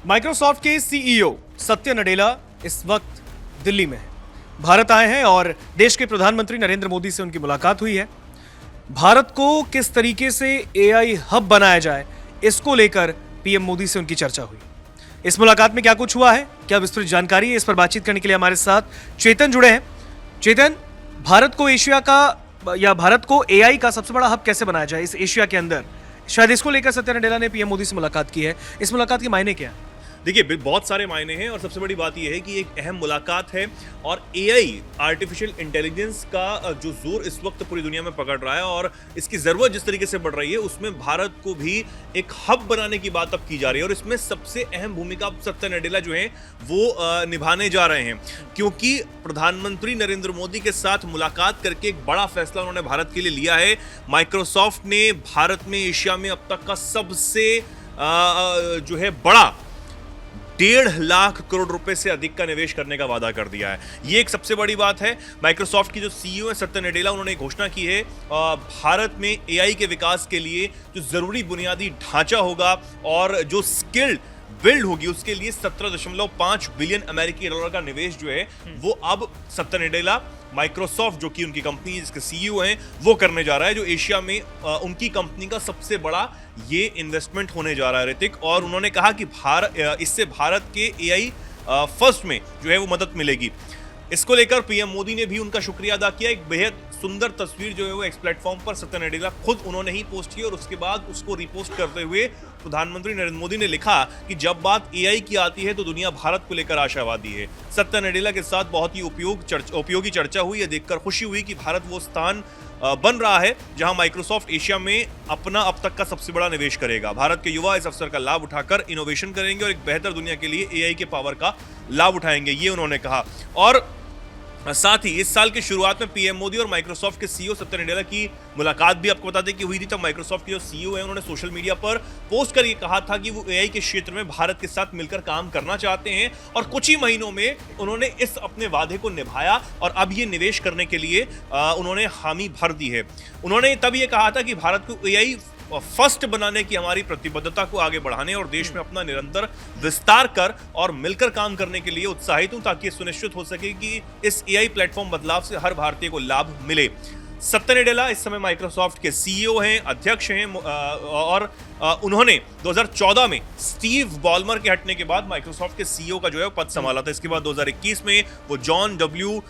Microsoft के CEO सत्य नडेला इस वक्त दिल्ली में हैं। भारत आए हैं और देश के प्रधानमंत्री नरेंद्र मोदी से उनकी मुलाकात हुई है। भारत को किस तरीके से एआई हब बनाया जाए, इसको लेकर पीएम मोदी से उनकी चर्चा हुई। इस मुलाकात में क्या कुछ हुआ है, क्या विस्तृत जानकारी है, इस पर बातचीत करने के लिए हमारे साथ चेतन जुड़े हैं। चेतन, भारत को एशिया का या भारत को एआई का सबसे बड़ा हब कैसे बनाया जाए इस एशिया के अंदर, शायद इसको लेकर सत्य नडेला ने पीएम मोदी से मुलाकात की है। इस मुलाकात के मायने क्या है? देखिए, बहुत सारे मायने हैं और सबसे बड़ी बात यह है कि एक अहम मुलाकात है और एआई आर्टिफिशियल इंटेलिजेंस का जो जोर इस वक्त पूरी दुनिया में पकड़ रहा है और इसकी ज़रूरत जिस तरीके से बढ़ रही है, उसमें भारत को भी एक हब बनाने की बात अब की जा रही है और इसमें सबसे अहम भूमिका सत्य नडेला जो है वो निभाने जा रहे हैं, क्योंकि प्रधानमंत्री नरेंद्र मोदी के साथ मुलाकात करके एक बड़ा फैसला उन्होंने भारत के लिए लिया है। माइक्रोसॉफ्ट ने भारत में एशिया में अब तक का सबसे जो है बड़ा 1.5 लाख करोड़ रुपए से अधिक का निवेश करने का वादा कर दिया है। ये एक सबसे बड़ी बात है। माइक्रोसॉफ्ट की जो सीईओ है सत्य नडेला, उन्होंने घोषणा की है भारत में एआई के विकास के लिए जो जरूरी बुनियादी ढांचा होगा और जो स्किल्ड बिल्ड होगी, उसके लिए 17.5 बिलियन अमेरिकी डॉलर का निवेश जो है वो अब सत्य नडेला माइक्रोसॉफ्ट, जो कि उनकी कंपनी जिसके सीईओ हैं, वो करने जा रहा है, जो एशिया में उनकी कंपनी का सबसे बड़ा ये इन्वेस्टमेंट होने जा रहा है ऋतिक। और उन्होंने कहा कि इससे भारत के एआई फर्स्ट में जो है वो मदद मिलेगी। इसको लेकर पीएम मोदी ने भी उनका शुक्रिया अदा किया। एक बेहद सुंदर तस्वीर जो है वो एक्स प्लेटफॉर्म पर सत्य नडेला खुद उन्होंने ही पोस्ट की और उसके बाद उसको रिपोस्ट करते हुए प्रधानमंत्री नरेंद्र मोदी ने लिखा कि जब बात एआई की आती है तो दुनिया भारत को लेकर आशावादी है। सत्य नडेला के साथ बहुत ही उपयोगी चर्चा हुई। यह देखकर खुशी हुई कि भारत वो स्थान बन रहा है जहां माइक्रोसॉफ्ट एशिया में अपना अब तक का सबसे बड़ा निवेश करेगा। भारत के युवा इस अवसर का लाभ उठाकर इनोवेशन करेंगे और एक बेहतर दुनिया के लिए एआई के पावर का लाभ उठाएंगे, ये उन्होंने कहा। और साथ ही इस साल की शुरुआत में पीएम मोदी और माइक्रोसॉफ्ट के सीईओ सत्य नडेला की मुलाकात भी आपको बता दें कि हुई थी। तब माइक्रोसॉफ्ट के जो सीईओ हैं उन्होंने सोशल मीडिया पर पोस्ट कर ये कहा था कि वो एआई के क्षेत्र में भारत के साथ मिलकर काम करना चाहते हैं और कुछ ही महीनों में उन्होंने इस अपने वादे को निभाया और अब ये निवेश करने के लिए उन्होंने हामी भर दी है। उन्होंने तब ये कहा था कि भारत को एआई फर्स्ट बनाने की हमारी प्रतिबद्धता को आगे बढ़ाने और देश में अपना निरंतर विस्तार कर और मिलकर काम करने के लिए उत्साहित हूं, ताकि सुनिश्चित हो सके कि इस एआई प्लेटफॉर्म बदलाव से हर भारतीय को लाभ मिले। सत्य नडेला इस समय माइक्रोसॉफ्ट के सीईओ हैं, अध्यक्ष हैं और उन्होंने 2014 में स्टीव बॉलमर के हटने के बाद माइक्रोसॉफ्ट के सीईओ का जो है पद संभाला था। इसके बाद 2021 में वो जॉन डब्ल्यू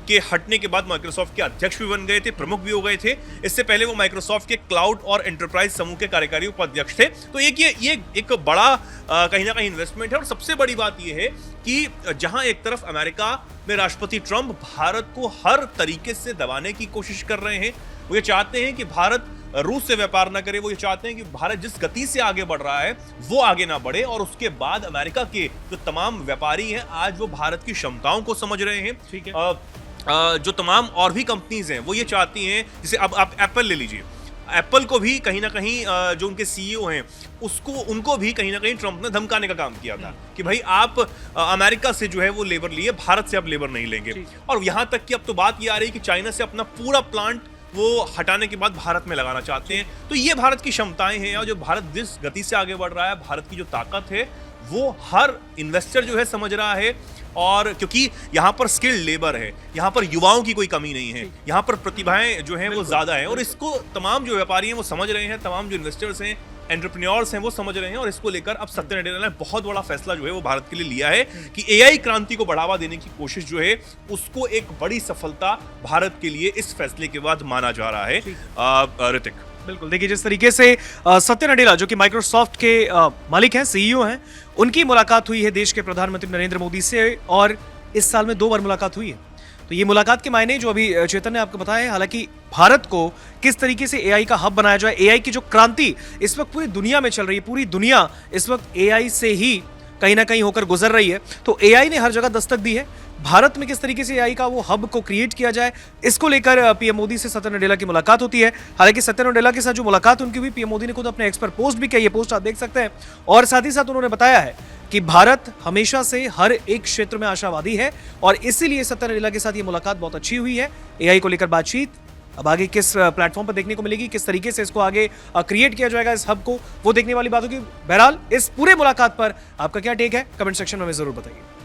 के हटने के बाद माइक्रोसॉफ्ट के अध्यक्ष भी बन गए थे, प्रमुख भी हो गए थे। इससे पहले वो माइक्रोसॉफ्ट के क्लाउड और एंटरप्राइज समूह के कार्यकारी उपाध्यक्ष थे। तो ये एक बड़ा कहीं ना कहीं इन्वेस्टमेंट है। और सबसे बड़ी बात यह है कि जहां एक तरफ अमेरिका में राष्ट्रपति ट्रंप भारत को हर तरीके से दबाने की कोशिश कर रहे हैं, वो ये चाहते हैं कि भारत रूस से व्यापार ना करे, वो ये चाहते हैं कि भारत जिस गति से आगे बढ़ रहा है वो आगे ना बढ़े। और उसके बाद अमेरिका के जो तमाम व्यापारी हैं आज वो भारत की क्षमताओं को समझ रहे हैं। ठीक है। जो तमाम और भी कंपनीज हैं वो ये चाहती हैं, जैसे अब आप एप्पल ले लीजिए, एप्पल को भी कहीं ना कहीं जो उनके सीईओ हैं उनको भी कहीं ना कहीं ट्रंप ने धमकाने का काम किया था कि भाई आप अमेरिका से जो है वो लेबर लिए, भारत से आप लेबर नहीं लेंगे। और यहां तक कि अब तो बात ये आ रही है कि चाइना से अपना पूरा प्लांट वो हटाने के बाद भारत में लगाना चाहते हैं। तो ये भारत की क्षमताएं हैं और जो भारत जिस गति से आगे बढ़ रहा है, भारत की जो ताकत है वो हर इन्वेस्टर जो है समझ रहा है। और क्योंकि यहाँ पर स्किल्ड लेबर है, यहाँ पर युवाओं की कोई कमी नहीं है, यहाँ पर प्रतिभाएं जो हैं वो ज्यादा है और इसको तमाम जो व्यापारी हैं वो समझ रहे हैं, तमाम जो इन्वेस्टर्स हैं, एंटरप्रेन्योर्स हैं वो समझ रहे हैं। और इसको लेकर अब सत्य नडेला ने बहुत बड़ा फैसला जो है वो भारत के लिए लिया है कि एआई क्रांति को बढ़ावा देने की कोशिश जो है उसको एक बड़ी सफलता भारत के लिए इस फैसले के बाद माना जा रहा है। ऋतिक, बिल्कुल, देखिए जिस तरीके से सत्य नडेला जो कि माइक्रोसॉफ्ट के मालिक हैं, सीईओ हैं, उनकी मुलाकात हुई है देश के प्रधानमंत्री नरेंद्र मोदी से और इस साल में 2 बार मुलाकात हुई है। तो ये मुलाकात के मायने जो अभी चेतन ने आपको बताया है, हालांकि भारत को किस तरीके से एआई का हब बनाया जाए, एआई की जो क्रांति इस वक्त पूरी दुनिया में चल रही है, पूरी दुनिया इस वक्त एआई से ही कहीं ना कहीं होकर गुजर रही है, तो एआई ने हर जगह दस्तक दी है। भारत में किस तरीके से एआई का वो हब को क्रिएट किया जाए, इसको लेकर पीएम मोदी से सत्य नडेला की मुलाकात होती है। हालांकि सत्य नडेला के साथ जो मुलाकात उनकी हुई, पीएम मोदी ने खुद अपने एक्स पर पोस्ट भी किया, ये पोस्ट आप देख सकते हैं। और साथ ही साथ उन्होंने बताया है कि भारत हमेशा से हर एक क्षेत्र में आशावादी है और इसीलिए सत्य नडेला के साथ ये मुलाकात बहुत अच्छी हुई है। एआई को लेकर बातचीत अब आगे किस प्लेटफॉर्म पर देखने को मिलेगी, किस तरीके से इसको आगे क्रिएट किया जाएगा इस हब को, वो देखने वाली बात होगी। बहरहाल इस पूरे मुलाकात पर आपका क्या टेक है, कमेंट सेक्शन में हमें जरूर बताइए।